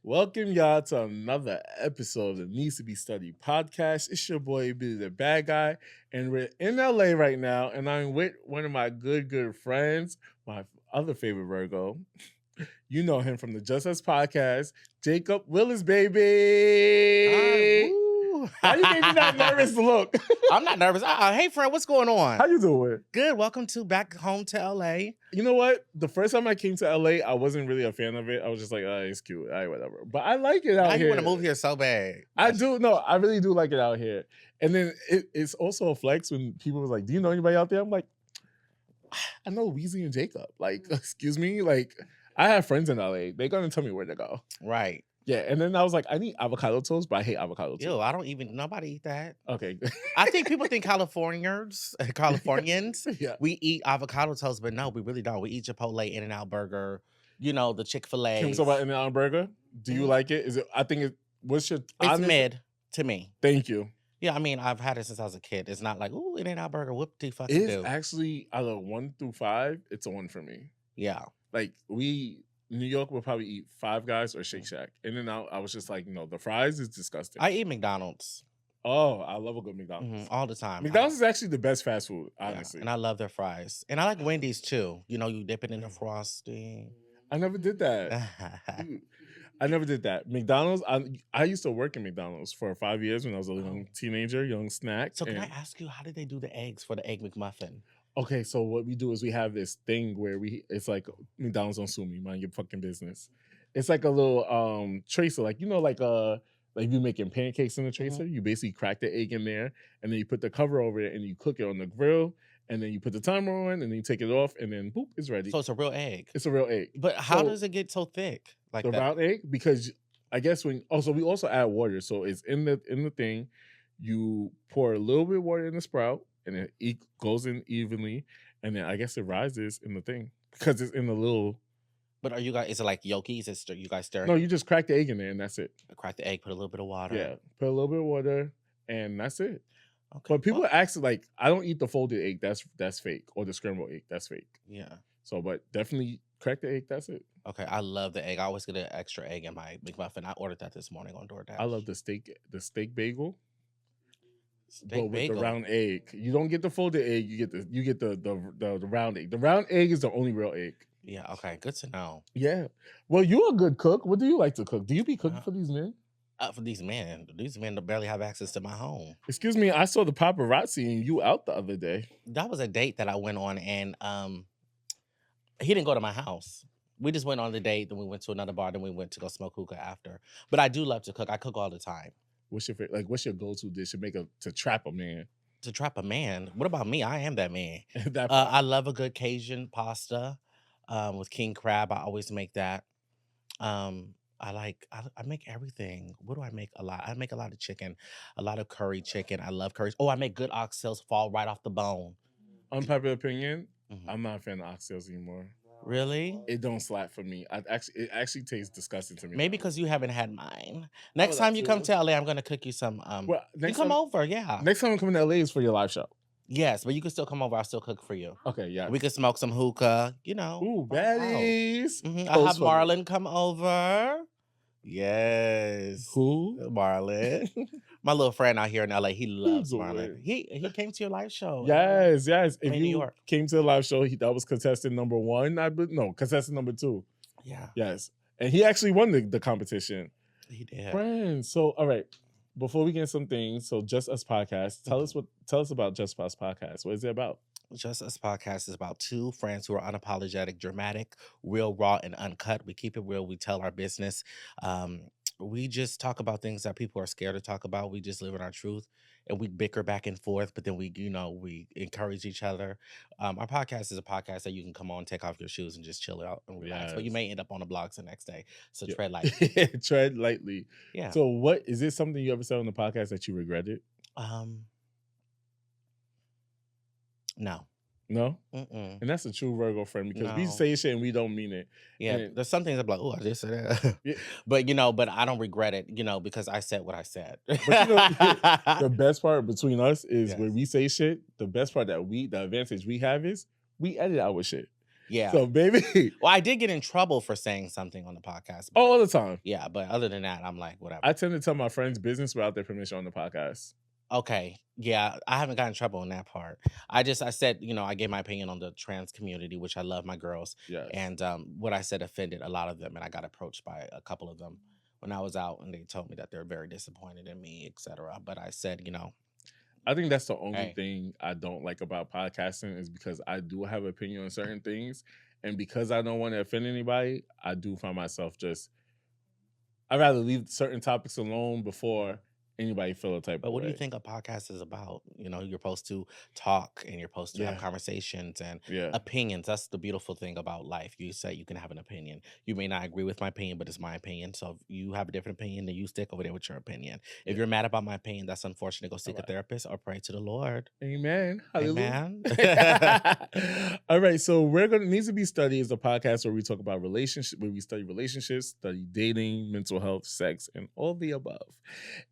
Welcome y'all to another episode of the Needs to Be Studied podcast. It's your boy Billy the Bad Guy, and we're in LA right now, and I'm with one of my good friends, my other favorite Virgo. You know him from the Just Us podcast, Jacob Willis, baby. Why you making that nervous look? I'm not nervous. Hey, friend, what's going on? How you doing? Good. Welcome to back home to LA. You know what? The first time I came to LA, I wasn't really a fan of it. I was just like, it's cute. All right, whatever. But I like it out Now here. you want to move here so bad. I do. No, I really do like it out here. And then it's also a flex when people was like, do you know anybody out there? I'm like, I know Weezy and Jacob. Like, excuse me? Like, I have friends in LA. They're going to tell me where to go. Right. Yeah. And then I was like, I need avocado toast, but I hate avocado toast. Ew, nobody eat that. Okay. I think people think Californians, Yeah. we eat avocado toast, but no, we really don't. We eat Chipotle, In-N-Out Burger, the Chick-fil-A. Can we talk about In-N-Out Burger? Do you like it? What's your It's mid to me. Thank you. Yeah, I mean, I've had it since I was a kid. It's not like, ooh, In-N-Out Burger, whoop-de-fucking It's do. actually, out of 1 through 5, it's a 1 for me. Yeah. Like, New York will probably eat Five Guys or Shake Shack. In-N-Out, I was just like, no, the fries is disgusting. I eat McDonald's. Oh, I love a good McDonald's. All the time. McDonald's is actually the best fast food, honestly. Yeah, and I love their fries. And I like Wendy's too. You dip it in the frosting. I never did that. I never did that. McDonald's, I used to work in McDonald's for 5 years when I was a young teenager, young snack. So can I ask you, how did they do the eggs for the Egg McMuffin? Okay, so what we do is we have this thing where it's like, McDonald's don't sue me, mind your fucking business. It's like a little tracer, like you making pancakes in the tracer. You basically crack the egg in there, and then you put the cover over it, and you cook it on the grill, and then you put the timer on, and then you take it off, and then boop, it's ready. So it's a real egg. It's a real egg. But how does it get so thick like the that? round egg? Because I guess we also add water, so it's in the thing. You pour a little bit of water in the sprout, and it goes in evenly, and then I guess it rises in the thing because it's in the little. But are you guys? Is it like yolkies? You guys stir? No, you just crack the egg in there, and that's it. Crack the egg, put a little bit of water. Yeah, put a little bit of water, and that's it. Okay. But people ask, like, I don't eat the folded egg. That's fake, or the scrambled egg. That's fake. Yeah. So, but definitely crack the egg. That's it. Okay, I love the egg. I always get an extra egg in my McMuffin. I ordered that this morning on DoorDash. I love the steak bagel. Steak with bagel. the round egg. You don't get the folded egg. You get the round egg. The round egg is the only real egg. Yeah. Okay. Good to know. Yeah. Well, you're a good cook. What do you like to cook? Do you be cooking for these men? For these men barely have access to my home. Excuse me. I saw the paparazzi and you out the other day. That was a date that I went on, and he didn't go to my house. We just went on the date, then we went to another bar, then we went to go smoke hookah after. But I do love to cook. I cook all the time. What's your go-to dish to trap a man? To trap a man? What about me? I am that man. That I love a good Cajun pasta with king crab. I always make that. I make everything. What do I make a lot? I make a lot of chicken, a lot of curry chicken. I love curries. Oh, I make good oxtails fall right off the bone. Unpopular opinion, I'm not a fan of oxtails anymore. Really? It don't slap for me. It actually tastes disgusting to me. Maybe because you haven't had mine. Next time you come to LA, I'm gonna cook you some. You come over, yeah. Next time I'm coming to LA is for your live show. Yes, but you can still come over. I'll still cook for you. Okay, yeah. We could smoke some hookah. Ooh, baddies. I'll have Marlon come over. Yes. Who? Marlon. My little friend out here in LA, he loves Marlon. He came to your live show. Yes. If in New York. Came to the live show, that was contestant number 1. Contestant number 2. Yeah. Yes. And he actually won the competition. He did. Friends. So, all right. Before we get some things, so Just Us Podcast. Tell us about Just Us Podcast. What is it about? Just Us Podcast is about two friends who are unapologetic, dramatic, real, raw, and uncut. We keep it real. We tell our business. We just talk about things that people are scared to talk about. We just live in our truth, and we bicker back and forth, but then we encourage each other. Our podcast is a podcast that you can come on, take off your shoes, and just chill out and relax. Yes. But you may end up on the blogs the next day, so tread lightly. Tread lightly. Yeah. So what is it something you ever said on the podcast that you regretted? No. No? Mm-mm. And that's a true Virgo friend because we No. say shit and we don't mean it. Yeah, And- there's some things I'm like, oh, I just said that. Yeah. But I don't regret it, because I said what I said. But the best part between us is Yes. when we say shit, the best part the advantage we have is we edit our shit. Yeah. So, baby, Well, I did get in trouble for saying something on the podcast, but all the time. yeah, but other than that, I'm like, whatever. I tend to tell my friends business without their permission on the podcast. Okay. Yeah, I haven't gotten in trouble on that part. I said, I gave my opinion on the trans community, which I love my girls. Yes. And what I said offended a lot of them. And I got approached by a couple of them when I was out, and they told me that they're very disappointed in me, etc. But I said, I think that's the only hey, thing I don't like about podcasting is because I do have opinion on certain things. And because I don't want to offend anybody, I do find myself I'd rather leave certain topics alone before anybody feel a type but of what do you way. think a podcast is about? You're supposed to talk and you're supposed to have Yeah. conversations and Yeah. opinions. That's the beautiful thing about life. You say you can have an opinion. You may not agree with my opinion, but it's my opinion. So if you have a different opinion, then you stick over there with your opinion. If Yeah. you're mad about my opinion, that's unfortunate. Go All seek a right. therapist or pray to the Lord. Amen. Hallelujah. Amen. All right. So we're gonna needs to be study is a podcast where we talk about relationships, where we study relationships, study dating, mental health, sex, and all the above.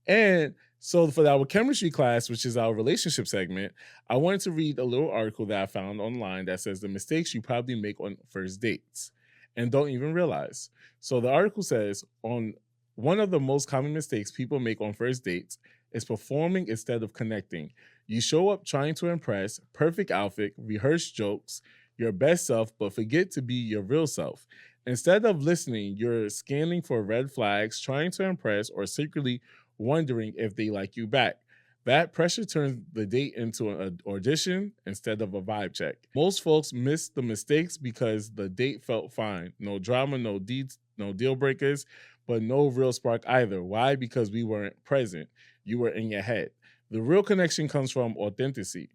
And so for our chemistry class, which is our relationship segment, I wanted to read a little article that I found online that says the mistakes you probably make on first dates and don't even realize. So the article says on one of the most common mistakes people make on first dates is performing instead of connecting. You show up trying to impress, perfect outfit, rehearsed jokes, your best self, but forget to be your real self. Instead of listening, you're scanning for red flags, trying to impress, or secretly wondering if they like you back. That pressure turns the date into an audition instead of a vibe check. Most folks miss the mistakes because the date felt fine. No drama, no deal breakers, but no real spark either. Why? Because we weren't present. You were in your head. The real connection comes from authenticity.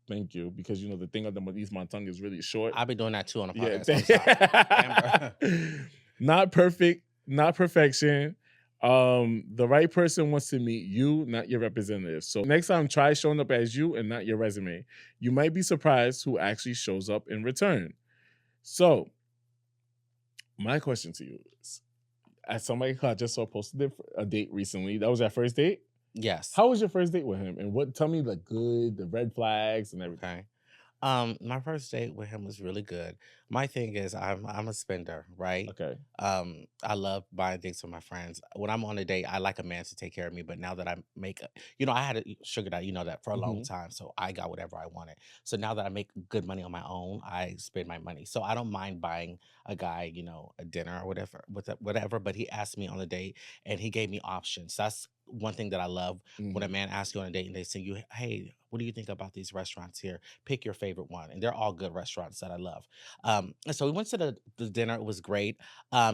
Thank you, because the thing of my tongue is really short. I'll be doing that too on a Yeah. podcast. So I'm sorry. Amber. Not perfect, not perfection. The right person wants to meet you, not your representative. So next time, try showing up as you and not your resume. You might be surprised who actually shows up in return. So my question to you is, as somebody who I just saw posted a date recently, that was your first date? Yes. How was your first date with him? And tell me the red flags and everything. Okay. My first date with him was really good. My thing is I'm a spender, right? Okay. I love buying things for my friends. When I'm on a date, I like a man to take care of me. But now that I make, I had a sugar daddy, that for a long time, so I got whatever I wanted. So now that I make good money on my own, I spend my money. So I don't mind buying a guy, a dinner or whatever. But he asked me on a date, and he gave me options. That's one thing that I love when a man asks you on a date and they say you, hey, what do you think about these restaurants here? Pick your favorite one, and they're all good restaurants that I love. And so we went to the dinner. It was great.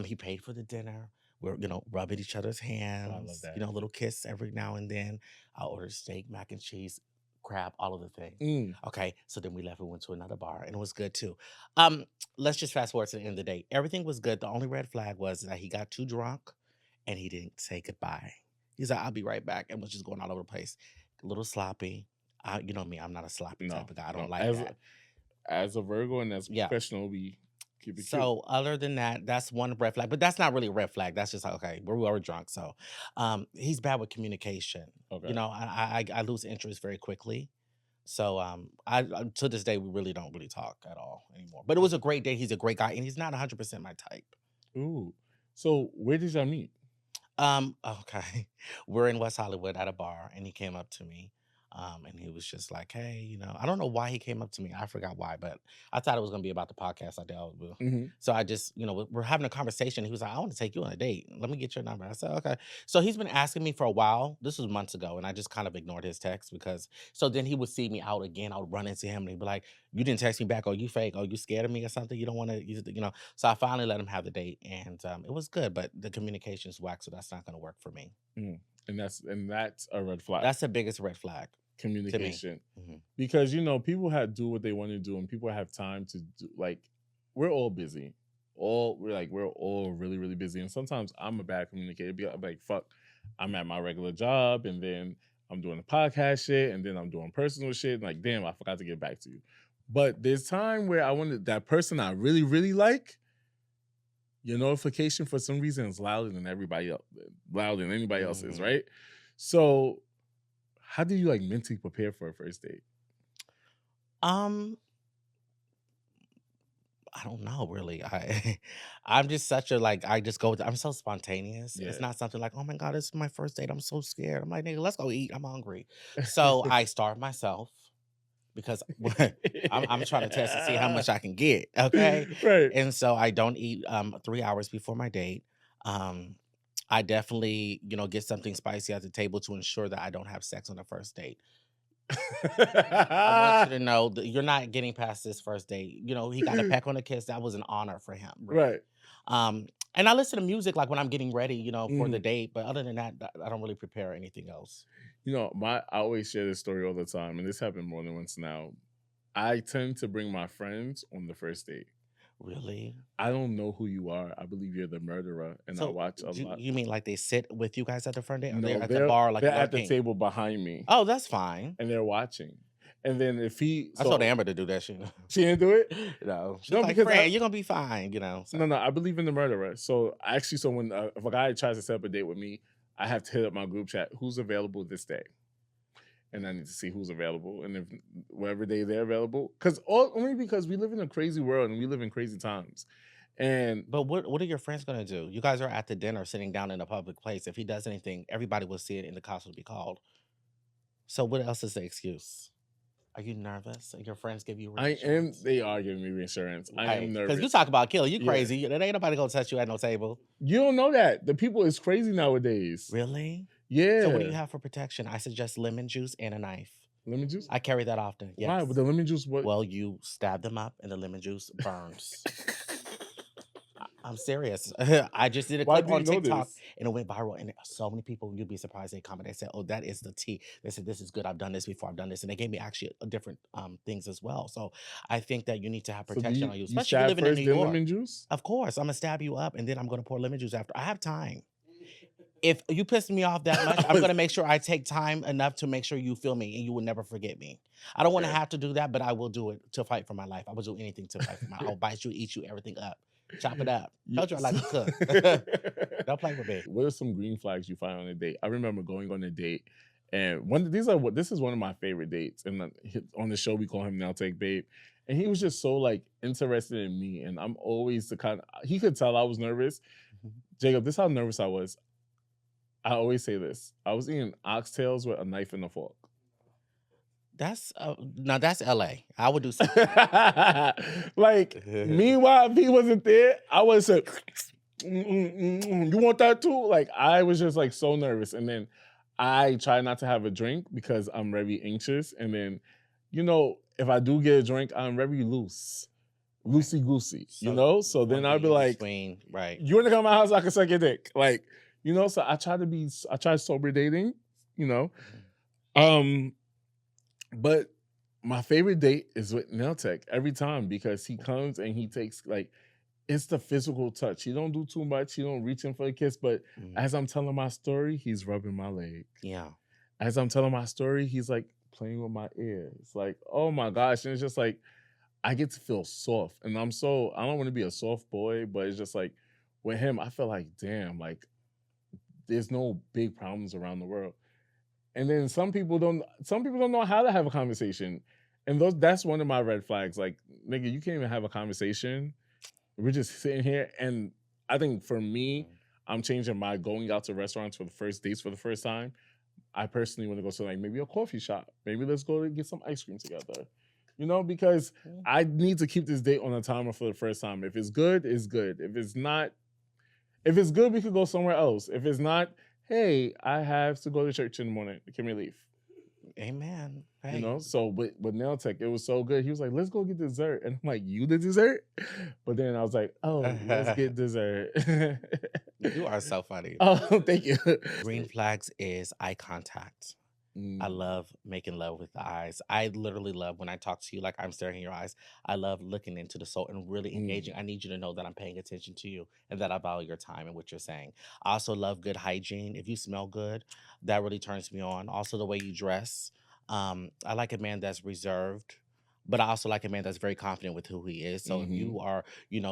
He paid for the dinner. We're rubbing each other's hands. I love that. A little kiss every now and then. I ordered steak, mac and cheese, crab, all of the things. Okay, so then we left. We went to another bar, and it was good too. Let's just fast forward to the end of the day. Everything was good. The only red flag was that he got too drunk, and he didn't say goodbye. He's like, I'll be right back, and was just going all over the place. A little sloppy. You know me, I'm not a sloppy type of guy. I don't like that. As a Virgo and as a professional, we keep it So cute. other than that, that's one red flag. But that's not really a red flag. That's just like, okay, we were drunk. So he's bad with communication. Okay. I lose interest very quickly. So I to this day we really don't really talk at all anymore. But it was a great day. He's a great guy, and he's not 100% my type. Ooh. So where did y'all meet? Okay. We're in West Hollywood at a bar, and he came up to me. And he was just like, hey, I don't know why he came up to me. I forgot why, but I thought it was going to be about the podcast I did. So I just, we're having a conversation. He was like, I want to take you on a date. Let me get your number. I said, okay. So he's been asking me for a while. This was months ago. And I just kind of ignored his text so then he would see me out again. I would run into him and he'd be like, you didn't text me back. Oh, you fake. Oh, you scared of me or something? You don't want to, So I finally let him have the date, and it was good, but the communication's whack. So that's not going to work for me. And that's a red flag. That's the biggest red flag. Communication. Because people do what they want to do, and people have time to do, we're all busy. We're all really, really busy. And sometimes I'm a bad communicator. I'm like, fuck, I'm at my regular job, and then I'm doing the podcast shit, and then I'm doing personal shit. And like, damn, I forgot to get back to you. But there's time where I wanted that person I really, really like. Your notification for some reason is louder than anybody else's, right? So how do you mentally prepare for a first date? I don't know really. I'm just such a like I just go with I'm so spontaneous. It's Yeah. not something like, "Oh my god, it's my first date. I'm so scared." I'm like, "Nigga, let's go eat. I'm hungry." So I starve myself because I'm trying to test to see how much I can get, okay? Right. And so I don't eat 3 hours before my date. Um I definitely, get something spicy at the table to ensure that I don't have sex on the first date. I want you to know that you're not getting past this first date. He got a peck on the kiss. That was an honor for him, really. Right. And I listen to music like when I'm getting ready, for the Mhm. date. But other than that, I don't really prepare anything else. I always share this story all the time, and this happened more than once now. I tend to bring my friends on the first date. Really? I don't know who you are. I believe you're the murderer, and I So watch a lot. you mean like they sit with you guys at the front date, or they're No, at the they're bar like they're at the lurking? table behind me, Oh, that's fine. and they're watching. And then if he I told so Amber to do that shit. she didn't do it. She's No, like, because "Fran, you're gonna be fine," So no, I believe in the murderer. So actually, so when if a guy tries to set up a date with me, I have to hit up my group chat. Who's available this day? And I need to see who's available, and if whatever day they're available, only because we live in a crazy world and we live in crazy times, and But what are your friends gonna do? You guys are at the dinner sitting down in a public place. If he does anything, everybody will see it and the cops will be called. So what else is the excuse? Are you nervous? And your friends give you I am. reassurance? They are giving me reinsurance. I am Right. Because you nervous. talk about killing, you Yeah, crazy. There ain't nobody gonna touch you at no table. you don't know that the people is crazy nowadays. Really? So what do you Yeah, have for protection? I suggest lemon juice and a knife. lemon juice. I carry that often. Why? With Yes. the lemon juice, what? Well, you stab them up and the lemon juice burns. I'm serious. I just did a Why clip do you on know TikTok this? and it went viral. And so many people, you'd be surprised, they comment. They said, "Oh, that is the tea." They said, "This is good. I've done this before. I've done this." And they gave me actually different things as well. So I think that you need to have So do protection on you, you especially if you're stab living in New first, then York. lemon juice? Of course, I'm gonna stab you up and then I'm gonna pour lemon juice after. I have time. If you piss me off that much, I I'm was gonna make sure I take time enough to make sure you feel me and you will never forget me. I don't want to okay. have to do that, but I will do it to fight for my life. I will do anything to fight for my. I'll bite you, eat you, everything up, chop it up. You- Told you I like to cook. Don't play with me. what are some green flags you find on a date? I remember going on a date, and this is one of my favorite dates. And on the show we call him Now Take Babe, and he was just so like interested in me, and I'm always the kind. He could tell I was nervous. Mhm. Jacob, this is how nervous I was. I always say this. I was eating oxtails with a knife and a fork. That's now that's LA. I would do something. Like, meanwhile, if he wasn't there, I would have said, you want that too? Like, I was just like so nervous. And then I try not to have a drink because I'm very anxious. And then, if I do get a drink, I'm very Right. loosey goosey, So So you want then to I'll be be in like, between, right? you want to come to my house? I can suck your dick. Like, so I try sober dating, you know. Mhm. Um, but my favorite date is with Nail Tech every time because he comes and he takes like it's the physical touch. He don't do too much. He don't reach in for a kiss, but Mhm. as I'm telling my story, he's rubbing my leg. Yeah. As I'm telling my story, he's like playing with my ears. Like, oh my gosh. And it's just like I get to feel soft. And I don't want to be a soft boy, but it's just like with him, I feel like, damn, like there's no big problems around the world. And then some people don't know how to have a conversation. And that's one of my red flags. Like, nigga, you can't even have a conversation. We're just sitting here. And I think for me, Mhm. I'm changing my going out to restaurants for the first dates for the first time. I personally want to go to like maybe a coffee shop. Maybe let's go to get some ice cream together. Because Yeah. I need to keep this date on a timer for the first time. If it's good, it's good. If it's not, if it's good, we could go somewhere else. If it's not, hey, I have to go to church in the morning. Can we leave? Amen. Hey. So with Nail Tech, it was so good. He was like, let's go get dessert. And I'm like, you the dessert? But then I was like, oh, let's get dessert. You are so funny. Oh, thank you. Green flags is eye contact. I Mm, love making love with the eyes. I literally love when I talk to you like I'm staring in your eyes. I love looking into the soul and really engaging. mm, I need you to know that I'm paying attention to you and that I value your time and what you're saying. I also love good hygiene. If you smell good, that really turns me on. Also, the way you dress. I like a man that's reserved, but I also like a man that's very confident with who he is. So if mhm. you are,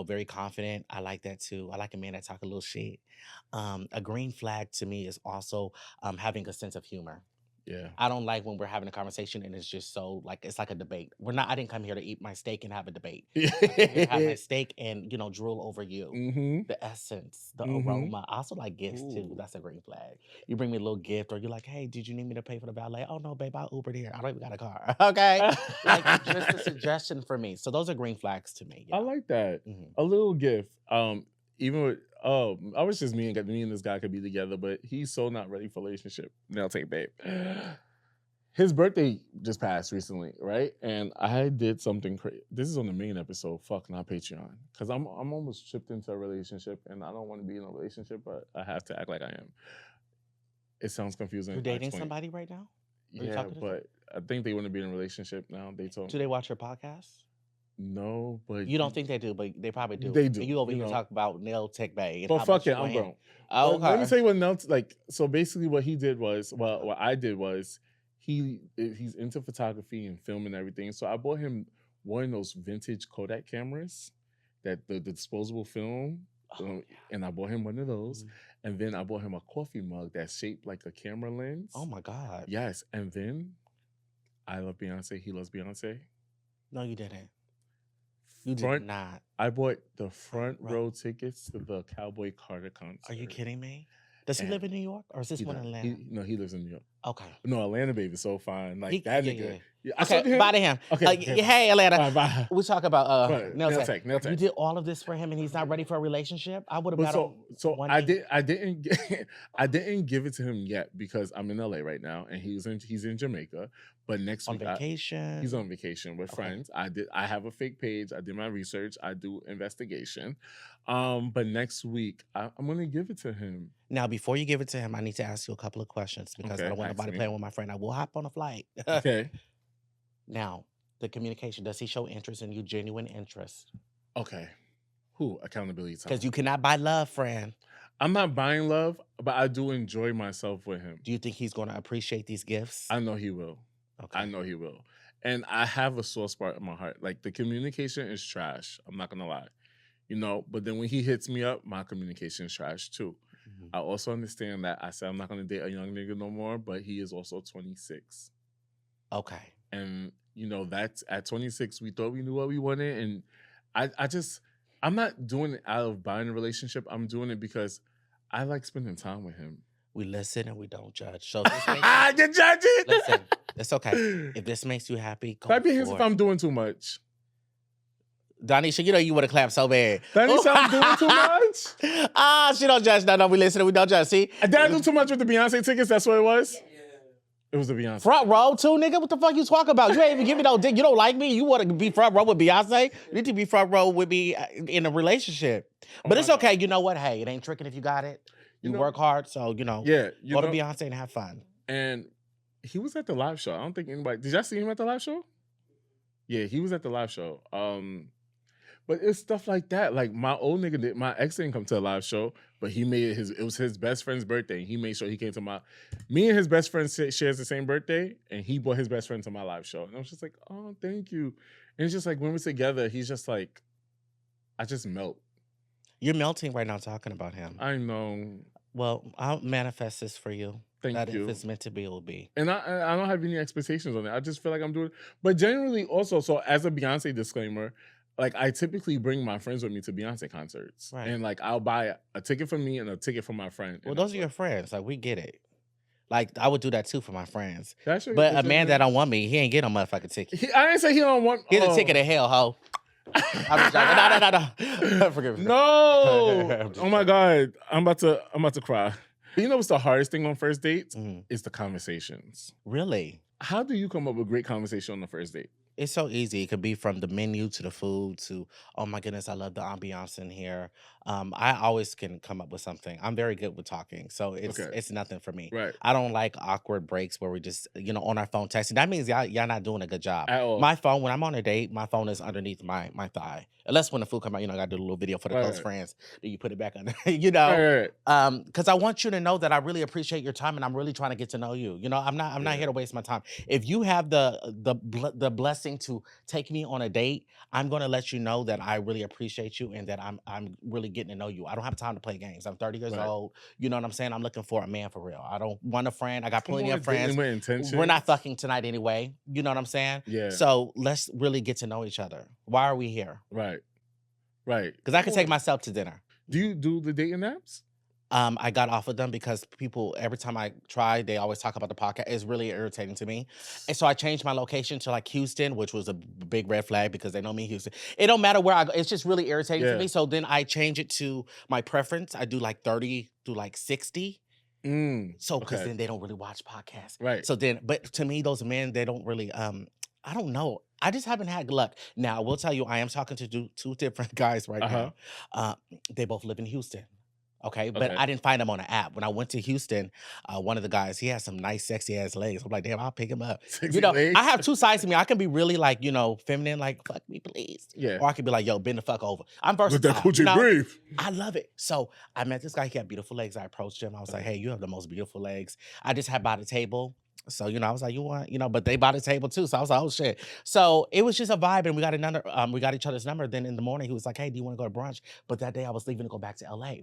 very confident, I like that too. I like a man that talk a little shit. A green flag to me is also having a sense of humor. Yeah. I don't like when we're having a conversation and it's just so like it's like a debate. I didn't come here to eat my steak and have a debate. I came here to have my steak and drool over you. Mm-hmm. The essence, the Mm-hmm. aroma. I also like gifts too. Ooh. That's a green flag. You bring me a little gift, or you're like, "Hey, did you need me to pay for the valet?" "Oh no, babe, I'll Uber here. I don't even got a car." Okay, like just a suggestion for me. So those are green flags to me. I like that. Mhm. A little gift. Even with I wish just me and this guy could be together, but he's so not ready for a relationship. Now take babe. His birthday just passed recently, right? And I did something crazy. This is on the main episode, fuck, not Patreon. Because I'm almost tripped into a relationship and I don't want to be in a relationship, but I have to act like I am. It sounds confusing. You're I dating explain. somebody right now? Are you Yeah, talking to but I think they want to be in a relationship now. They told Do me. they watch your podcast? No, but You don't think they do, but they probably do. they And do. you over You here know, talking about Nail Tech Bay and but how fuck much it, you I'm want him. grown. Oh, But let me okay. tell you what else. Like, so basically, what he did was, well, what I did was, he's into photography and film and everything. So I bought him one of those vintage Kodak cameras, that the disposable film, and I bought him one of those. Mhm. And then I bought him a coffee mug that's shaped like a camera lens. Oh my God. Yes, and then I love Beyonce. He loves Beyonce. No, you didn't. You Front, did not. I bought the front row. row tickets to the Cowboy Carter concert. Are you kidding me? Does he And live in New York or is this He one in does. Atlanta? No, he lives in New York. Okay. No, Atlanta baby is so fine. Like that nigga. Yeah, I Okay, said to him. bye to him. Okay, okay, bye. Hey, Atlanta. Bye, bye. We talk about Right, nail nail tech. tech, nail You tech. did all of this for him and he's not ready for a relationship? I would have But got on so one I knee. didn't I didn't give it to him yet because I'm in LA right now and he's in Jamaica. But next On week vacation. he's on vacation with Okay. friends. I have a fake page. I did my research. I do investigation. But next week I'm gonna give it to him. Now, before you give it to him, I need to ask you a couple of questions because Okay, I don't want ask nobody me. playing with my friend. I will hop on a flight. Okay. Now, the communication, does he show interest in you, genuine interest? Okay. Who? Accountability time. Because you cannot buy love, friend. I'm not buying love, but I do enjoy myself with him. Do you think he's going to appreciate these gifts? I know he will. Okay. I know he will. And I have a soft spot in my heart. Like the communication is trash. I'm not gonna lie. But then when he hits me up, my communication is trash too. Mhm. I also understand that I said I'm not gonna date a young nigga no more, but he is also 26. Okay. And that's at 26, we thought we knew what we wanted. And I'm not doing it out of buying a relationship. I'm doing it because I like spending time with him. We listen and we don't judge. So if this makes You're judging. listen, it's okay. If this makes you happy, go Clap your hands for if it. I'm doing too much. Donisha, you would have clapped so bad. Donisha, I'm doing too much? She don't judge. No, we listen and we don't judge. See? Did I do too much with the Beyonce tickets? That's what it was? It was the Beyonce. Front row too, nigga? What the fuck you talking about? You ain't even give me no dick. You don't like me? You want to be front row with Beyonce? You need to be front row with me in a relationship. But it's okay. You know what? Hey, it ain't tricking if you got it. You work hard, so, Yeah. go to Beyonce and have fun. And he was at the live show. I don't think anybody... Did y'all see him at the live show? Yeah, he was at the live show. But it's stuff like that. Like my old nigga my ex didn't come to the live show, but he made it was his best friend's birthday. He made sure he came to me and his best friend shares the same birthday, and he brought his best friend to my live show. And I was just like, oh, thank you. And it's just like when we're together, he's just like, I just melt. You're melting right now talking about him. I know. Well, I'll manifest this for you. Thank you. If it's meant to be, it will be. And I don't have any expectations on it. I just feel like I'm doing. But generally, also, so as a Beyonce disclaimer, like I typically bring my friends with me to Beyonce concerts, Right. and like I'll buy a ticket for me and a ticket for my friend. Well, those are your friends. Like we get it. Like I would do that too for my friends. But a man that don't want me, he ain't get no motherfucking ticket. I didn't say he don't want. Get a ticket to hell, ho. I'm just joking. No. Forgive me. No. Oh my God. I'm about to cry. You know what's the hardest thing on first dates? Is the conversations. Really? How do you come up with great conversation on the first date? It's so easy. It could be from the menu to the food to, oh my goodness, I love the ambiance in here. I always can come up with something. I'm very good with talking, so it's nothing for me. Right. I don't like awkward breaks where we just on our phone texting. That means y'all not doing a good job. At all. My phone, when I'm on a date, my phone is underneath my thigh. Unless when the food come out, I gotta do a little video for the close friends. Then you put it back under, Right. Because I want you to know that I really appreciate your time and I'm really trying to get to know you. I'm not here to waste my time. If you have the blessing to take me on a date, I'm gonna let you know that I really appreciate you and that I'm really getting to know you. I don't have time to play games. I'm 30 years Right. old. You know what I'm saying? I'm looking for a man for real. I don't want a friend. I got Come plenty on, of friends. dating with We're not intentions. fucking tonight anyway. You know what I'm saying? Yeah. So let's really get to know each other. Why are we here? Right. Right. Because I Come can take on. myself to dinner. Do you do the dating apps? I got off of them because people, every time I try, they always talk about the podcast. It's really irritating to me. And so I changed my location to like Houston, which was a big red flag because they know me in Houston. It don't matter where I go. It's just really irritating to Yeah. me. So then I change it to my preference. I do like 30 to like 60. So because Okay. then they don't really watch podcasts. Right. So then, but to me, those men, they don't really, I don't know. I just haven't had luck. Now, I will tell you, I am talking to two different guys right Uh-huh. now. They both live in Houston. Okay, but Okay. I didn't find him on an app. When I went to Houston, one of the guys, he has some nice, sexy ass legs. I'm like, damn, I'll pick him up. Sexy You know, legs? I have two sides to me. I can be really like, you know, feminine, like, fuck me, please. Yeah. Or I could be like, yo, bend the fuck over. I'm Let versatile. that coochie you know? breathe. I love it. So I met this guy. He had beautiful legs. I approached him. I was like, hey, you have the most beautiful legs. I just had by the table. So, you know, I was like, you want, you know, but they bought a table too. So I was like, oh shit. So it was just a vibe and we got another, we got each other's number. Then in the morning, he was like, hey, do you want to go to brunch? But that day I was leaving to go back to LA.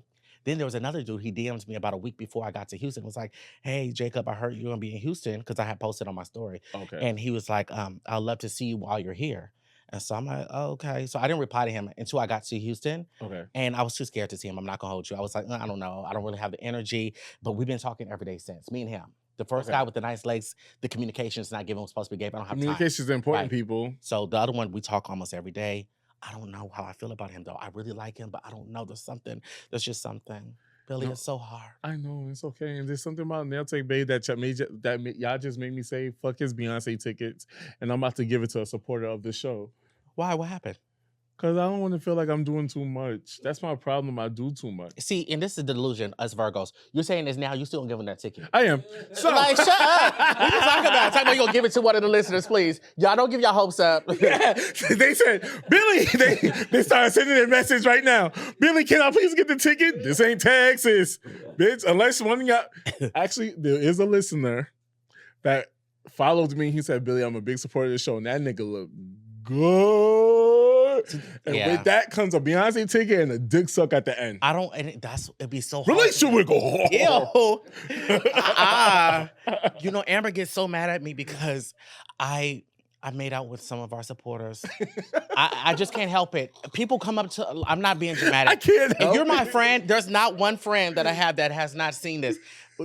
Then there was another dude, he DM'd me about a week before I got to Houston. Was like, hey, Jacob, I heard you're gonna be in Houston because I had posted on my story. Okay. And he was like, I'd love to see you while you're here. And so I'm like, oh, okay. So I didn't reply to him until I got to Houston. Okay. And I was too scared to see him. I'm not gonna hold you. I was like, I don't know. I don't really have the energy. But we've been talking every day since, me and him. The first Okay. guy with the nice legs, the communication's not given what's supposed to be given. I don't have time. Communication is important, Right. people. So the other one, we talk almost every day. I don't know how I feel about him though. I really like him, but I don't know. There's something. There's just something. Billy, No. it's so hard. I know, it's okay. And there's something about Nail Tech Babe that y'all just made me say, fuck his Beyonce tickets. And I'm about to give it to a supporter of the show. Why? What happened? Because I don't want to feel like I'm doing too much. That's my problem. I do too much. See, and this is the delusion, us Virgos. You're saying this now, you still don't give him that ticket. I am. So, Like, shut up. We can talk about it. Talk about you gonna give it to one of the listeners, please. Y'all don't give y'all hopes up. yeah, they said, Billy, they started sending their message right now. Billy, can I please get the ticket? This ain't Texas. Bitch, unless one of y'all, actually, there is a listener that followed me. He said, Billy, I'm a big supporter of the show. And that nigga looked good. And Yeah. with that comes a Beyonce ticket and a dick suck at the end. I don't, and it'd be so hard. Relationship would go hard. Ew. You know, Amber gets so mad at me because I made out with some of our supporters. I just can't help it. People come up to, I'm not being dramatic. I can't help If you're my it. friend, there's not one friend that I have that has not seen this.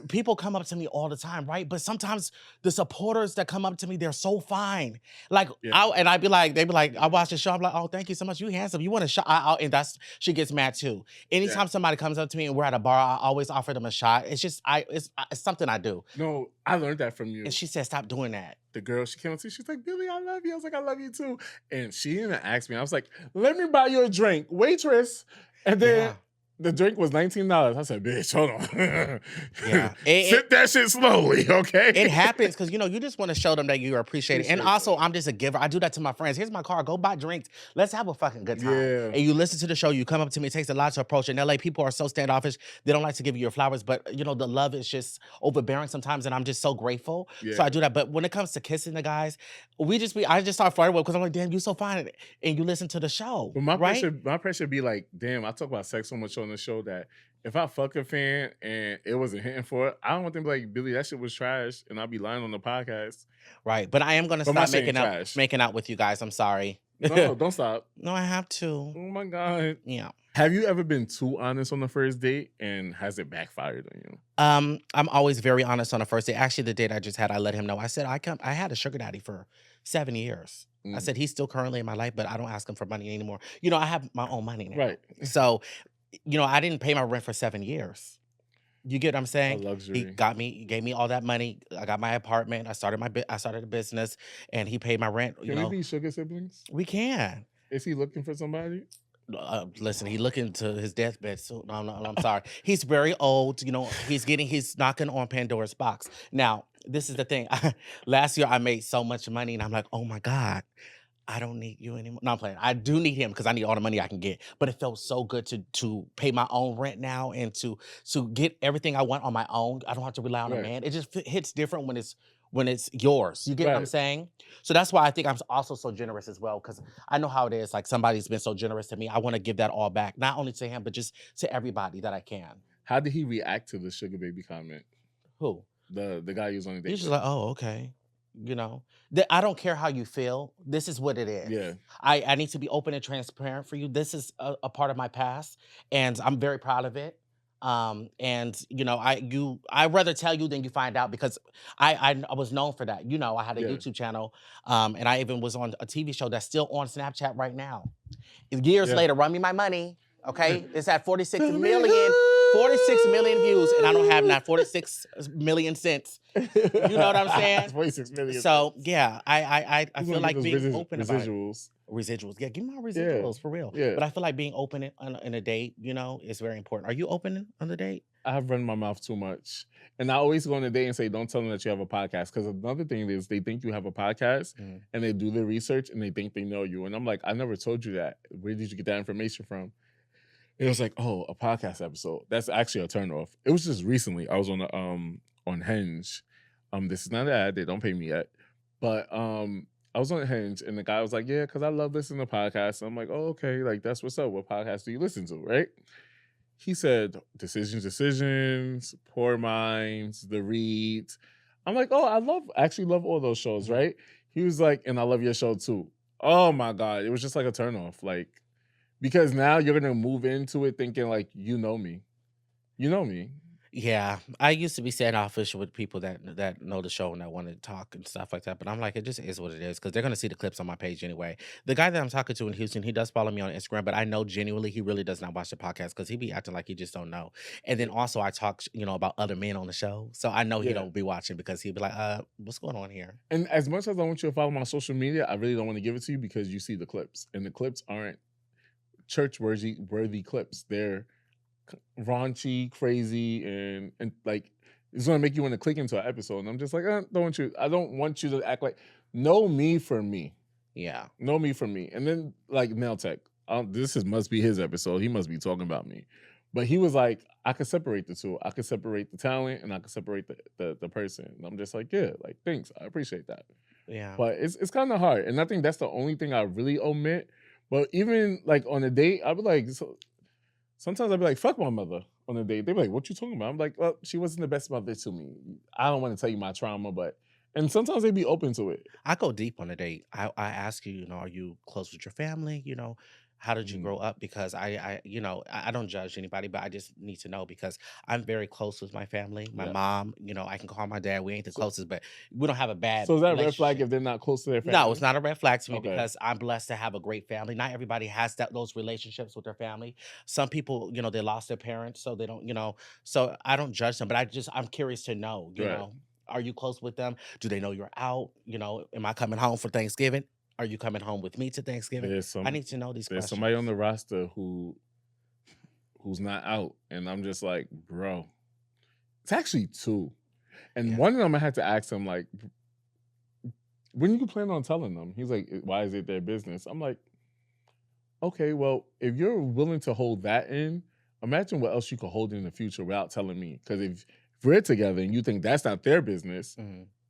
People come up to me all the time, right? But sometimes the supporters that come up to me, they're so fine. Like, Yeah. they'd be like, I watch the show. I'm like, oh, thank you so much. You handsome. You want a shot? And she gets mad too. Anytime somebody comes up to me and we're at a bar, I always offer them a shot. It's just, it's something I do. No, I learned that from you. And she said, stop doing that. The girl, she came up to me, she's like, Billy, I love you. I was like, I love you too. And she even asked me, I was like, let me buy you a drink, waitress. And then Yeah. the drink was $19. I said, bitch, hold on. Yeah. Sip that shit slowly, okay? It happens because, you just want to show them that you appreciate it. And Appreciate also, I'm just a giver. I do that to my friends. Here's my card. Go buy drinks. Let's have a fucking good time. Yeah. And you listen to the show. You come up to me. It takes a lot to approach. In LA, people are so standoffish. They don't like to give you your flowers. But, the love is just overbearing sometimes. And I'm just so grateful. Yeah. So I do that. But when it comes to kissing the guys, I just start flirting with because I'm like, damn, you so fine. And you listen to the show. But my right? pressure be like, damn, I talk about sex so much on the show that if I fuck a fan and it wasn't hitting for it, I don't want them to be like, Billy, that shit was trash, and I'll be lying on the podcast. Right. But I am going to But my stop shit ain't making trash. out with you guys. I'm sorry. No, don't stop. No, I have to. Oh my God. Yeah. Have you ever been too honest on the first date, and has it backfired on you? I'm always very honest on a first date. Actually, the date I just had, I let him know. I said I had a sugar daddy for 7 years. I said he's still currently in my life, but I don't ask him for money anymore. I have my own money now. Right. So, I didn't pay my rent for 7 years. You get what I'm saying? A luxury. He gave me all that money. I got my apartment. I started a business, and he paid my rent. Can we be sugar siblings? We can. Is he looking for somebody? Listen, he's looking to his deathbed. So no, I'm sorry. He's very old. He's knocking on Pandora's box. Now, this is the thing. Last year, I made so much money, and I'm like, oh my God, I don't need you anymore. No, I'm playing. I do need him because I need all the money I can get. But it felt so good to pay my own rent now and to get everything I want on my own. I don't have to rely on a Right. man. It just hits different when when it's yours. You get what I'm Right. saying? So that's why I think I'm also so generous as well, because I know how it is. Like somebody's been so generous to me. I want to give that all back, not only to him, but just to everybody that I can. How did he react to the sugar baby comment? Who? The guy you was on a date He's just with. like, oh, okay. You know, I don't care how you feel. This is what it is. Yeah. I need to be open and transparent for you. This is a part of my past, and I'm very proud of it. And you know, I'd rather tell you than you find out, because I was known for that. You know, I had a Yeah. YouTube channel, and I even was on a TV show that's still on Snapchat right now. Years Yeah. later, run me my money. Okay, it's at 46 Tell me million, who. 46 million views, and I don't have not 46 million cents. You know what I'm saying? 46 million. So yeah, I Who's feel gonna get like those being open about it. residuals. Residuals. Yeah, give me my Yeah. residuals for real. Yeah. But I feel like being open in a date, you know, is very important. Are you open on the date? I have run my mouth too much. And I always go on a date and say, don't tell them that you have a podcast. Because another thing is they think you have a podcast and they do their research and they think they know you. And I'm like, I never told you that. Where did you get that information from? It was like, oh, a podcast episode. That's actually a turnoff. It was just recently. I was on Hinge. This is not an ad. They don't pay me yet. But I was on Hinge and the guy was like, yeah, because I love listening to podcasts. And I'm like, oh, okay. Like, that's what's up. What podcast do you listen to, right? He said, Decisions, Poor Minds, The Read. I'm like, oh, I actually love all those shows, right? He was like, and I love your show too. Oh my God. It was just like a turnoff. Like, because now you're going to move into it thinking like, you know me. You know me. Yeah, I used to be standoffish with people that know the show and that want to talk and stuff like that. But I'm like, it just is what it is, because they're gonna see the clips on my page anyway. The guy that I'm talking to in Houston, he does follow me on Instagram, but I know genuinely he really does not watch the podcast, because he be acting like he just don't know. And then also I talk, you know, about other men on the show, so I know he Yeah. don't be watching, because he'd be like, what's going on here? And as much as I want you to follow my social media, I really don't want to give it to you because you see the clips. And the clips aren't church-worthy clips. They're raunchy, crazy, and like it's gonna make you want to click into an episode. And I'm just like, I don't want you to act like know me for me. Yeah. Know me for me. And then like Nail Tech, must be his episode. He must be talking about me. But he was like, I could separate the two. I could separate the talent and I could separate the person. And I'm just like, yeah, like thanks. I appreciate that. Yeah. But it's kind of hard. And I think that's the only thing I really omit. But even like on a date, I'd be like, sometimes I'd be like, fuck my mother on a date. They'd be like, what you talking about? I'm like, well, she wasn't the best mother to me. I don't want to tell you my trauma, and sometimes they'd be open to it. I go deep on a date. I ask you, you know, are you close with your family? You know, how did you grow up? Because you know, I don't judge anybody, but I just need to know, because I'm very close with my family. My Yeah. mom, you know, I can call my dad. We ain't the closest, but we don't have a bad So is that a red flag relationship. if they're not close to their family? No, it's not a red flag to me, Okay. because I'm blessed to have a great family. Not everybody has those relationships with their family. Some people, you know, they lost their parents, so they don't, you know, so I don't judge them, but I'm curious to know, you Right. know, are you close with them? Do they know you're out? You know, am I coming home for Thanksgiving? Are you coming home with me to Thanksgiving? I need to know these There's questions. somebody on the roster who's not out, and I'm just like, bro, it's actually two. And one of them I had to ask him, like, when you plan on telling them? He's like, why is it their business? I'm like, okay, well, if you're willing to hold that in, imagine what else you could hold in the future without telling me. Because if we're together and you think that's not their business,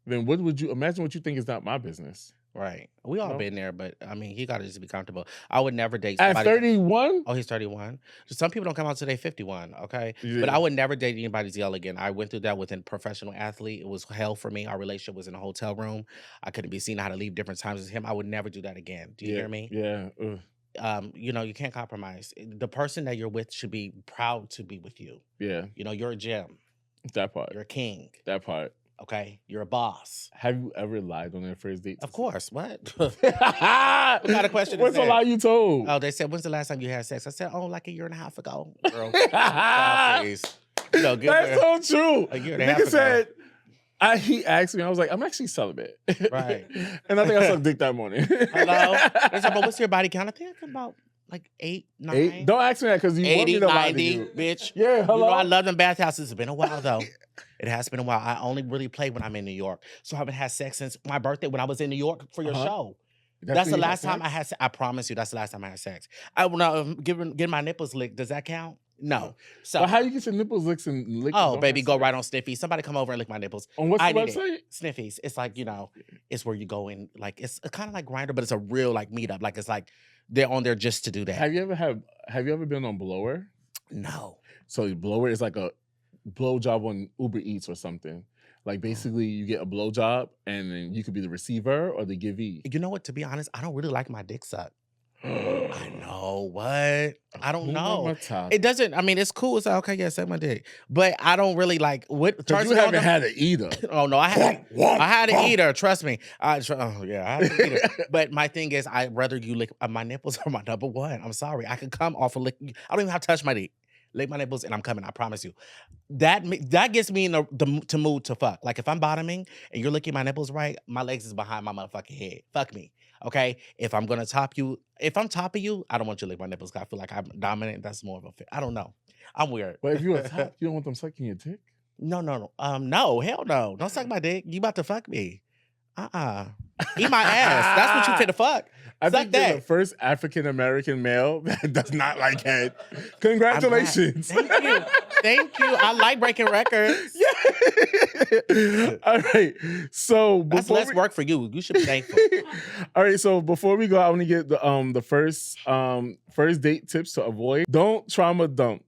then what would you imagine what you think is not my business? Right. We all No. been there, but I mean, he got to just be comfortable. I would never date At somebody. 31? Oh, he's 31. So some people don't come out till they 51, okay? But Yeah. I would never date anybody's yell again. I went through that with a professional athlete. It was hell for me. Our relationship was in a hotel room. I couldn't be seen. I had to leave different times as him. I would never do that again. Do you hear me? Yeah. You know, you can't compromise. The person that you're with should be proud to be with you. Yeah. You know, you're a gem. That part. You're a king. That part. Okay? You're a boss. Have you ever lied on their first date? Of course. What? What kind of question is What's a that? lie you told? Oh, they said, when's the last time you had sex? I said, oh, like a year and a half ago. Girl, stop, please. You know, give That's her so true. a year The and a half nigga ago. said, he asked me, I was like, I'm actually celibate. Right. And I think I sucked dick that morning. Hello? They said, but what's your body count? I think it's about like 8, 9. 8? Don't ask me that because you want 80, me to lie to 90, you. bitch. Yeah, hello. You know, I love them bathhouses. It's been a while, though. It has been a while. I only really play when I'm in New York. So I haven't had sex since my birthday when I was in New York for your show. That's the when you last had time I sex? had sex. I promise you, that's the last time I had sex. When I getting my nipples licked, does that count? No. But So, how you get your nipples licked and licked and oh, don't have baby, go right sex? on Sniffy. Somebody come over and lick my nipples. On what's I the need it. website? Sniffies. It's like, it's where you go in, like, it's kind of like Grinder, but it's a real, like, meetup. Like, it's like they're on there just to do that. Have you ever been on Blower? No. So Blower is like a blowjob on Uber Eats or something. Like basically you get a blowjob and then you could be the receiver or the givee. You know what? To be honest, I don't really like my dick sucked. I know what. I don't know. It doesn't. I mean, it's cool. It's like, okay, yeah, suck my dick, but I don't really like what. Because you haven't had an eater. Oh no, I had an eater. Trust me. Oh yeah, I had an eater. But my thing is, I'd rather you lick my nipples are my number one. I'm sorry, I could come off a lick. I don't even have to touch my dick. Lick my nipples and I'm coming. I promise you. That gets me in the mood to fuck. Like if I'm bottoming and you're licking my nipples right, my legs is behind my motherfucking head. Fuck me. Okay. If I'm topping you, I don't want you to lick my nipples. 'Cause I feel like I'm dominant. That's more of a fit. I don't know. I'm weird. But if you're a top, you don't want them sucking your dick? No. No, hell no. Don't suck my dick. You about to fuck me. Eat my ass. That's what you finna fuck. I think you're the first African American male that does not like head. Congratulations. Thank you. I like breaking records. Yeah. All right. So that's less work for you. You should be thankful. All right. So before we go, I want to get the first date tips to avoid. Don't trauma dump.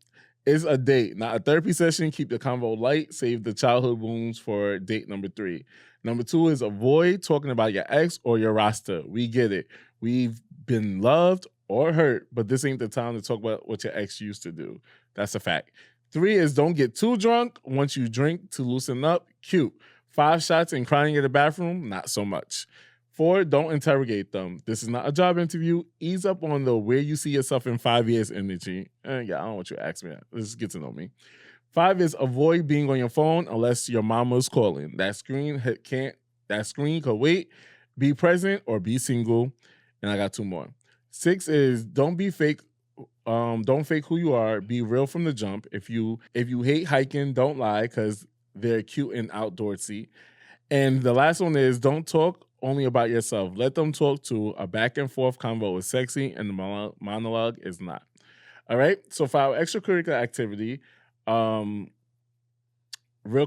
It's a date, not a therapy session. Keep the convo light. Save the childhood wounds for date number 3. Number 2 is avoid talking about your ex or your roster. We get it. We've been loved or hurt, but this ain't the time to talk about what your ex used to do. That's a fact. 3 is don't get too drunk. Once you drink to loosen up, cute. 5 shots and crying in the bathroom, not so much. 4, don't interrogate them. This is not a job interview. Ease up on the where you see yourself in 5 years energy. Yeah, I don't want you to ask me that. Let's get to know me. 5 is avoid being on your phone unless your mama's calling. That screen could wait. Be present or be single. And I got 2 more. 6 is don't be fake. Don't fake who you are. Be real from the jump. If you hate hiking, don't lie because they're cute and outdoorsy. And the last one is don't talk only about yourself. Let them talk too. A back and forth convo is sexy and the monologue is not. All right. So for our extracurricular activity, real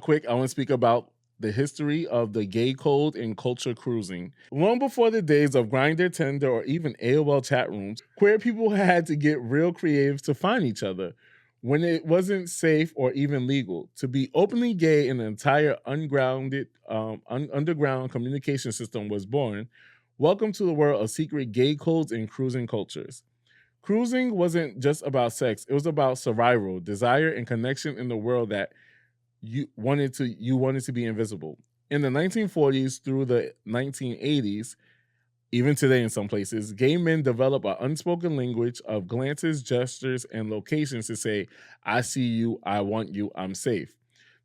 quick, I want to speak about the history of the gay code and culture cruising. Long before the days of Grindr, Tinder, or even AOL chat rooms, queer people had to get real creative to find each other. When it wasn't safe or even legal to be openly gay, an entire underground communication system was born. Welcome to the world of secret gay codes and cruising cultures. Cruising wasn't just about sex; it was about survival, desire, and connection in the world that you wanted to be invisible. In the 1940s through the 1980s, even today in some places, gay men develop an unspoken language of glances, gestures, and locations to say, I see you, I want you, I'm safe.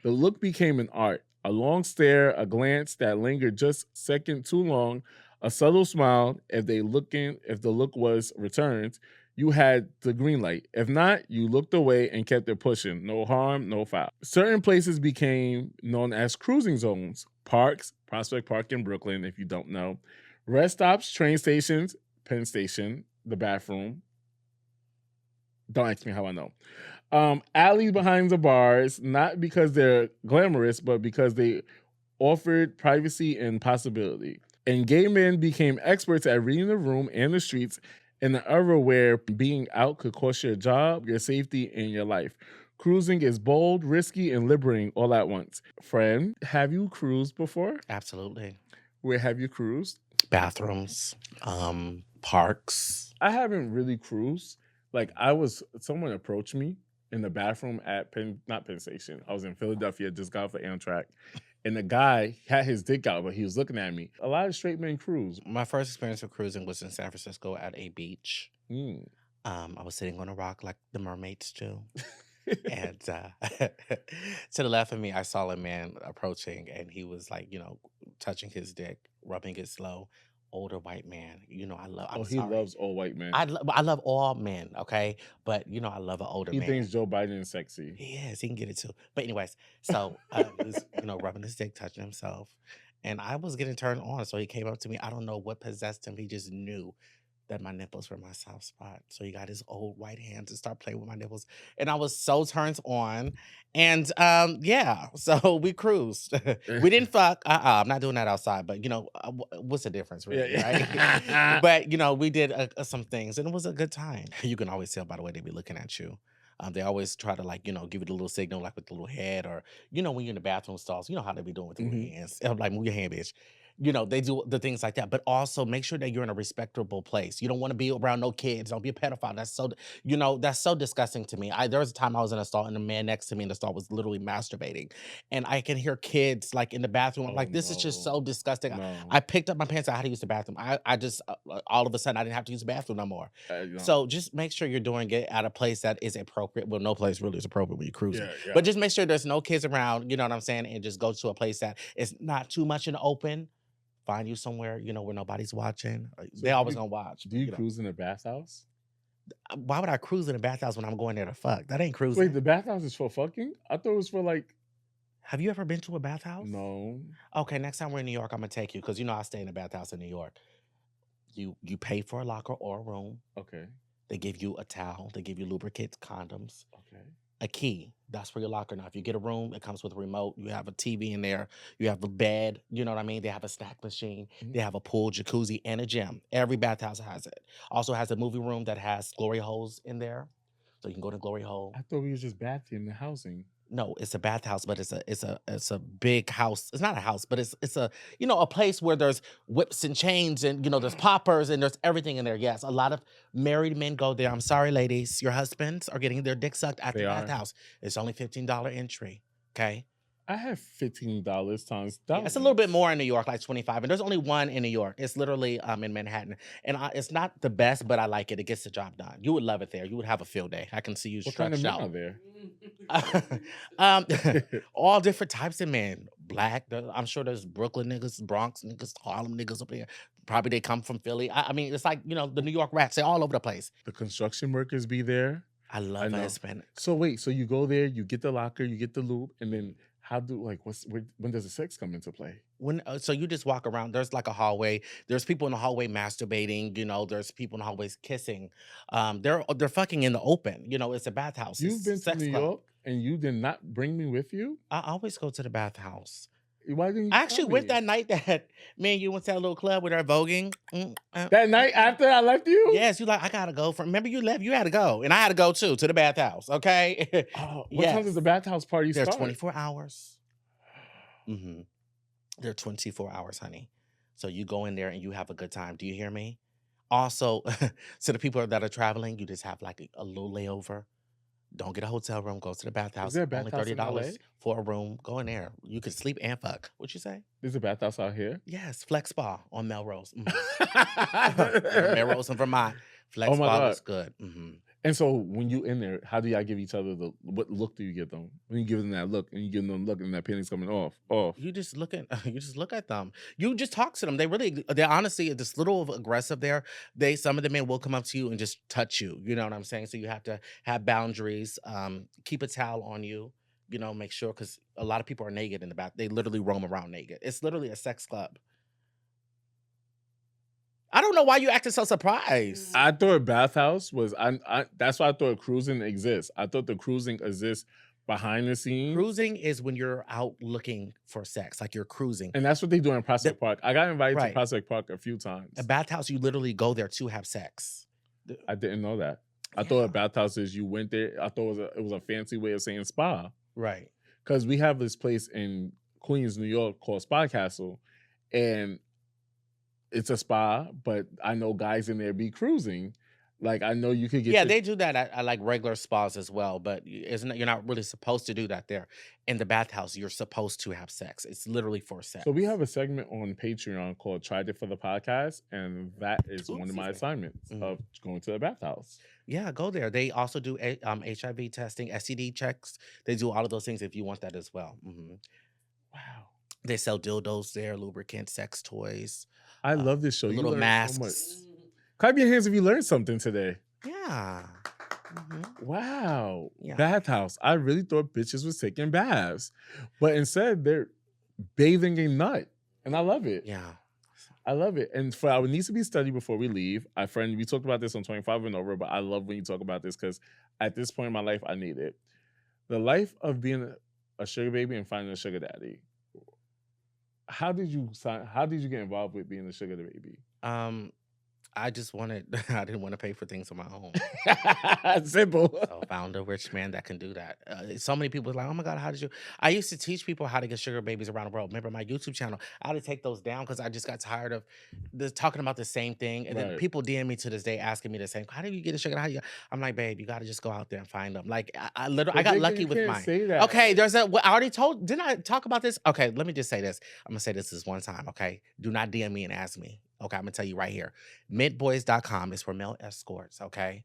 The look became an art, a long stare, a glance that lingered just a second too long, a subtle smile if the look was returned. You had the green light. If not, you looked away and kept it pushing. No harm, no foul. Certain places became known as cruising zones. Parks, Prospect Park in Brooklyn, if you don't know. Rest stops, train stations, Penn Station, the bathroom. Don't ask me how I know. Alleys behind the bars, not because they're glamorous, but because they offered privacy and possibility. And gay men became experts at reading the room and the streets in an era where being out could cost your job, your safety, and your life. Cruising is bold, risky, and liberating all at once. Friend, have you cruised before? Absolutely. Where have you cruised? Bathrooms, parks. I haven't really cruised. Like someone approached me in the bathroom at not Penn Station. I was in Philadelphia, just got off of Amtrak. And the guy had his dick out, but he was looking at me. A lot of straight men cruise. My first experience of cruising was in San Francisco at a beach. I was sitting on a rock like the mermaids do. And to the left of me, I saw a man approaching, and he was like, touching his dick, rubbing it slow. Older white man. He loves old white men. I love all men, okay? But, I love an older man. He thinks Joe Biden is sexy. He is. He can get it too. But anyways, so he was, rubbing his dick, touching himself. And I was getting turned on, so he came up to me. I don't know what possessed him. He just knew that my nipples were my soft spot. So he got his old white hands and start playing with my nipples. And I was so turned on. And yeah, so we cruised. We didn't fuck. I'm not doing that outside, but what's the difference really, right? Yeah. But we did some things and it was a good time. You can always tell by the way they be looking at you. They always try to like, give it a little signal like with the little head or, when you're in the bathroom stalls, you know how they be doing with the little Mhm. hands. I'm like, move your hand, bitch. They do the things like that, but also make sure that you're in a respectable place. You don't want to be around no kids. Don't be a pedophile. That's so disgusting to me. There was a time I was in a stall and the man next to me in the stall was literally masturbating, and I can hear kids like in the bathroom. I'm Oh like, this is just no. so disgusting. No. I picked up my pants out how to use the bathroom. I just all of a sudden I didn't have to use the bathroom no more. No. So just make sure you're doing it at a place that is appropriate. Well, no place really is appropriate when you're cruising, Yeah. but just make sure there's no kids around. You know what I'm saying? And just go to a place that is not too much in the open. Find you somewhere, where nobody's watching. So They always gonna watch. do you cruise in a bathhouse? Why would I cruise in a bathhouse when I'm going there to fuck? That ain't cruising. Wait, the bathhouse is for fucking? I thought it was for like. Have you ever been to a bathhouse? No. Okay, next time we're in New York, I'm gonna take you because I stay in a bathhouse in New York. You pay for a locker or a room. Okay. They give you a towel. They give you lubricants, condoms, Okay. a key. That's for your locker. Now, if you get a room, it comes with a remote. You have a TV in there. You have a bed. You know what I mean? They have a snack machine. Mhm. They have a pool, jacuzzi, and a gym. Every bathhouse has it. Also has a movie room that has glory holes in there. So you can go to glory hole. I thought we was just bathing the housing. No, it's a bathhouse, but it's a big house. It's not a house, but it's a a place where there's whips and chains and there's poppers and there's everything in there. Yes, a lot of married men go there. I'm sorry, ladies, your husbands are getting their dick sucked at They the are. bathhouse. It's only $15 entry. Okay. I have $15 times Yeah, it's a little bit more in New York, like 25. And there's only one in New York. It's literally in Manhattan. And it's not the best, but I like it. It gets the job done. You would love it there. You would have a field day. I can see you What kind of stretched men are out. there? um, all different types of men. Black, I'm sure there's Brooklyn niggas, Bronx niggas, Harlem niggas up there. Probably they come from Philly. I mean, it's like the New York rats. They're all over the place. The construction workers be there. I love Hispanic. So wait, so you go there, you get the locker, you get the lube, and then when does the sex come into play? So you just walk around. There's like a hallway. There's people in the hallway masturbating. There's people in the hallways kissing. They're fucking in the open. It's a bathhouse. You've It's been to sex New club. York and you did not bring me with you? I always go to the bathhouse. Why didn't you I actually tell went me? that night that me and you went to that little club with our voguing. That night after I left you? Yes, you like, I gotta go. Remember you left, you had to go. And I had to go too, to the bathhouse, okay? Oh, what time does the bathhouse party They're start? 24 hours. They're 24 hours, honey. So you go in there and you have a good time. Do you hear me? Also, to the people that are traveling, you just have like a little layover. Don't get a hotel room. Go to the bathhouse. there a Only bathhouse in $30 LA? for a room. Go in there. You can sleep and fuck. What'd you say? There's a bathhouse out here? Yes, Flex Spa on Melrose. Melrose in Vermont. Flex Oh my Spa God. looks good. And so when you in there, how do y'all give each other what look do you give them? When you give them that look and you give them the look and that panty's coming off. You just look at them. You just talk to them. They're honestly just little aggressive there. Some of the men will come up to you and just touch you. You know what I'm saying? So you have to have boundaries. Keep a towel on you. Make sure, because a lot of people are naked in the bath. They literally roam around naked. It's literally a sex club. I don't know why you acted so surprised. I thought bathhouse was that's why I thought cruising exists. I thought the cruising exists behind the scenes. Cruising is when you're out looking for sex, like you're cruising. And that's what they do in Prospect Park. I got invited to Right. Prospect Park a few times. A bathhouse, you literally go there to have sex. I didn't know that. I thought a bathhouse is you went there. I thought it was a fancy way of saying spa. Right. Because we have this place in Queens, New York called Spa Castle. And it's a spa, but I know guys in there be cruising. Like, I know you could get... Yeah, they do that at like regular spas as well, but you're not really supposed to do that there. In the bathhouse, you're supposed to have sex. It's literally for sex. So we have a segment on Patreon called Tried It for the Podcast, and that is one of my assignments of going to the bathhouse. Yeah, go there. They also do HIV testing, STD checks. They do all of those things if you want that as well. Wow. They sell dildos there, lubricants, sex toys. I love this show. You Little learn masks. so much. Clap your hands if you learned something today. Yeah. Wow. Yeah. Bathhouse. I really thought bitches was taking baths. But instead, they're bathing a nut. And I love it. Yeah. I love it. And for our needs to be studied before we leave, our friend, we talked about this on 25 and over, but I love when you talk about this because at this point in my life, I need it. The life of being a sugar baby and finding a sugar daddy. How did you get involved with being a sugar baby? I didn't want to pay for things on my own. Simple. So found a rich man that can do that. So many people are like, oh my God, how did you? I used to teach people how to get sugar babies around the world. Remember my YouTube channel? I had to take those down because I just got tired of talking about the same thing. And then Right. people DM me to this day asking me the same, how do you get a sugar? I'm like, babe, you got to just go out there and find them. Like I literally, I got lucky with mine. Say that. Okay, I already told, didn't I talk about this? Okay, let me just say this. I'm going to say this one time, okay? Do not DM me and ask me. Okay, I'm going to tell you right here. Mintboys.com is for male escorts, okay?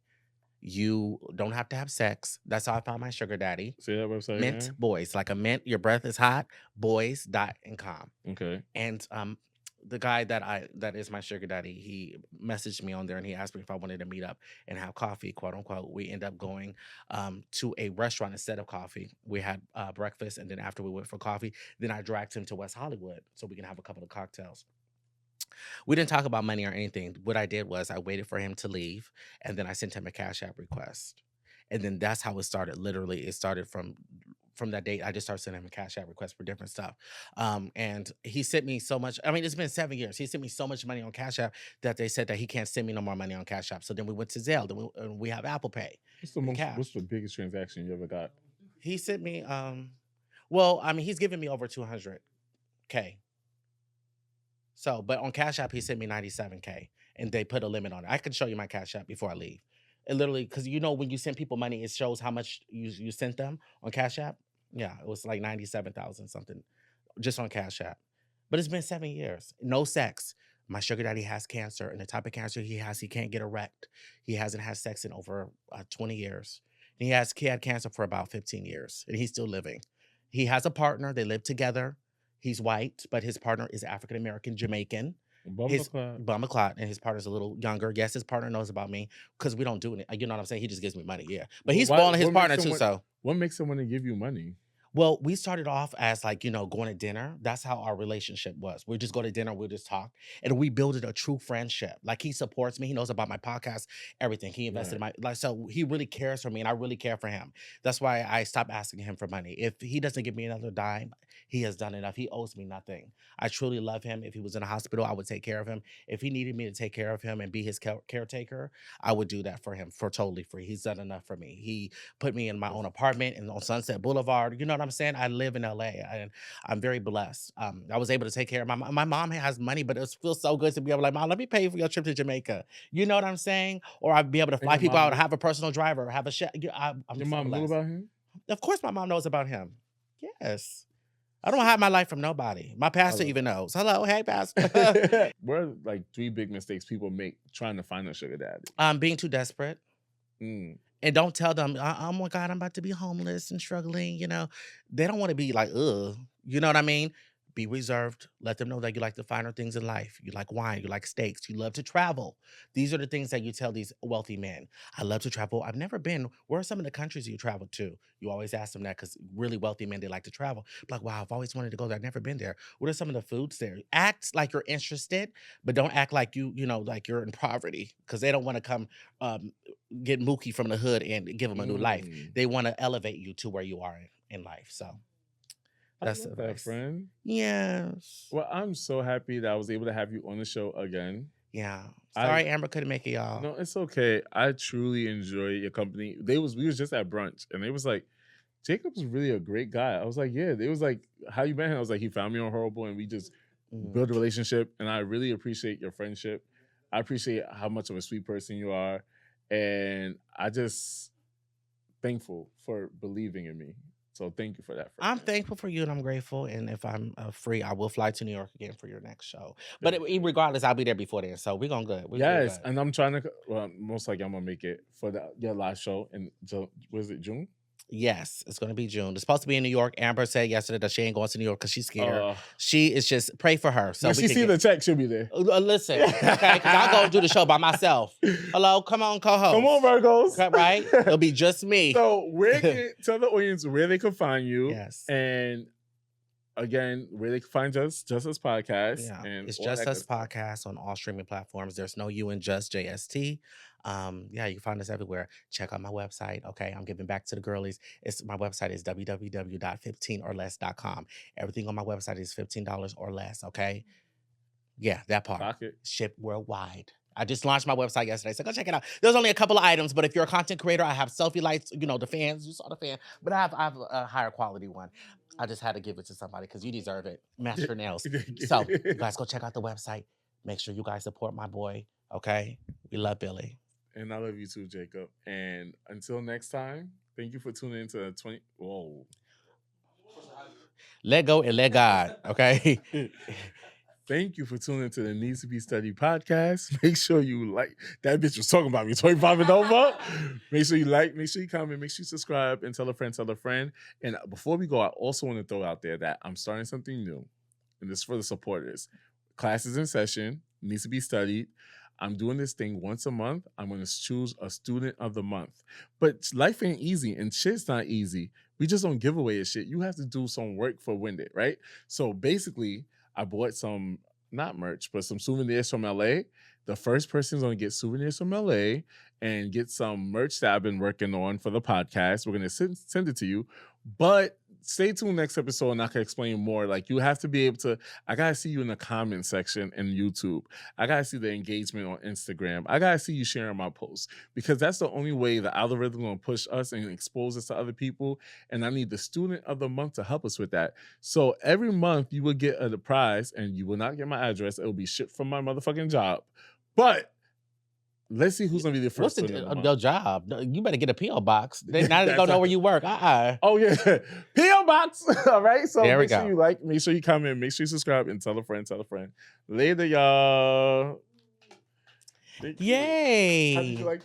You don't have to have sex. That's how I found my sugar daddy. Say that website. Mint again? Boys, like a mint, your breath is hot, boys.com. Okay. And the guy that is my sugar daddy, he messaged me on there and he asked me if I wanted to meet up and have coffee, quote unquote. We end up going to a restaurant instead of coffee. We had breakfast, and then after we went for coffee, then I dragged him to West Hollywood so we can have a couple of cocktails. We didn't talk about money or anything. What I did was I waited for him to leave, and then I sent him a Cash App request. And then that's how it started. Literally, it started from that date. I just started sending him a Cash App request for different stuff. And he sent me so much. I mean, it's been 7 years. He sent me so much money on Cash App that they said that he can't send me no more money on Cash App. So then we went to Zelle. Then we have Apple Pay. What's the biggest transaction you ever got? He sent me, well, I mean, he's given me over 200K. So, but on Cash App, he sent me 97K, and they put a limit on it. I can show you my Cash App before I leave. It literally, because you know when you send people money, it shows how much you sent them on Cash App. Yeah, it was like 97,000 something just on Cash App. But it's been 7 years. No sex. My sugar daddy has cancer, and the type of cancer he has, he can't get erect. He hasn't had sex in over 20 years. And he had cancer for about 15 years, and he's still living. He has a partner. They live together. He's white, but his partner is African American, Jamaican. Bumba Clot, and his partner's a little younger. Yes, his partner knows about me because we don't do it. You know what I'm saying? He just gives me money, yeah. But he's spoiling his partner too. So what makes someone to give you money? Well, we started off as like, going to dinner. That's how our relationship was. We just go to dinner, we'll just talk. And we built a true friendship. Like he supports me. He knows about my podcast, everything. He invested in my so he really cares for me and I really care for him. That's why I stopped asking him for money. If he doesn't give me another dime, he has done enough. He owes me nothing. I truly love him. If he was in a hospital, I would take care of him. If he needed me to take care of him and be his caretaker, I would do that for him for totally free. He's done enough for me. He put me in my own apartment and on Sunset Boulevard. You know what I'm saying? I live in LA and I'm very blessed. I was able to take care of my mom has money, but it feels so good to be able to like, Mom, let me pay for your trip to Jamaica. You know what I'm saying? Or I'd be able to fly people out, have a personal driver, have a chef. I'm your mom know about him? Of course my mom knows about him. Yes. I don't hide my life from nobody. My pastor even knows. Hello, hey, pastor. What are like 3 big mistakes people make trying to find a sugar daddy? Being too desperate. And don't tell them, oh my God, I'm about to be homeless and struggling. They don't want to be like, ugh. You know what I mean? Be reserved. Let them know that you like the finer things in life. You like wine. You like steaks. You love to travel. These are the things that you tell these wealthy men. I love to travel. I've never been. Where are some of the countries you traveled to? You always ask them that because really wealthy men, they like to travel. Like, wow, I've always wanted to go there. I've never been there. What are some of the foods there? Act like you're interested, but don't act like like you're in poverty because they don't want to come get Mookie from the hood and give them a new life. They want to elevate you to where you are in life. So. That's that, friend. Yes. Well, I'm so happy that I was able to have you on the show again. Yeah. Sorry, Amber couldn't make it, y'all. No, it's okay. I truly enjoy your company. We was just at brunch, and they was like, Jacob's really a great guy. I was like, yeah. They was like, how you met him? I was like, he found me on Horrible, and we just built a relationship. And I really appreciate your friendship. I appreciate how much of a sweet person you are, and I just thankful for believing in me. So thank you for that. I'm thankful for you and I'm grateful. And if I'm free, I will fly to New York again for your next show. But regardless, I'll be there before then. So we're going good. Yes. And I'm trying to, most likely I'm going to make it for your last show in, was it June? Yes, it's going to be June. It's supposed to be in New York. Amber said yesterday that she ain't going to New York because she's scared. She is just, pray for her. So when she see the check, she'll be there. Listen, okay, because I'll go do the show by myself. Hello, come on, co-host. Come on, Virgos. Right? It'll be just me. So tell the audience where they can find you. Yes. And again, where they can find us, Just Us Podcast, Yeah, and it's all Just that good Us stuff. Podcast on all streaming platforms. There's no U in Just JST. Yeah, you can find us everywhere. Check out my website. Okay, I'm giving back to the girlies. My website is www.15orless.com. Everything on my website is $15 or less. Okay, yeah, that part. Rock it. Ship worldwide. I just launched my website yesterday, so go check it out. There's only a couple of items, but if you're a content creator, I have selfie lights. You know, the fans. You saw the fan, but I have a higher quality one. I just had to give it to somebody because you deserve it. Master Nails. So you guys go check out the website. Make sure you guys support my boy. Okay, we love Billy. And I love you too, Jacob. And until next time, thank you for tuning into the 20. Whoa. Let go and let God. Okay. Thank you for tuning into the Needs to Be Studied podcast. Make sure you like. That bitch was talking about me, 25 and over. Make sure you like, make sure you comment, make sure you subscribe, and tell a friend, tell a friend. And before we go, I also want to throw out there that I'm starting something new. And this is for the supporters. Classes in session, needs to be studied. I'm doing this thing once a month. I'm going to choose a student of the month. But life ain't easy, and shit's not easy. We just don't give away a shit. You have to do some work for Win It, right? So basically, I bought some, not merch, but some souvenirs from LA. The first person's going to get souvenirs from LA and get some merch that I've been working on for the podcast. We're going to send it to you. But stay tuned next episode and I can explain more. Like, you have to be able to, I got to see you in the comment section in YouTube. I got to see the engagement on Instagram. I got to see you sharing my posts, because that's the only way the algorithm going to push us and expose us to other people. And I need the student of the month to help us with that. So every month you will get a prize, and you will not get my address. It will be shipped from my motherfucking job. But let's see who's gonna be the first. What's your job? You better get a PO box. Now they gonna know where you work. Oh yeah, PO box. All right. So there we make go. sure you like, make sure you comment, make sure you subscribe, and tell a friend. Tell a friend. Later, y'all. Yay! How did you like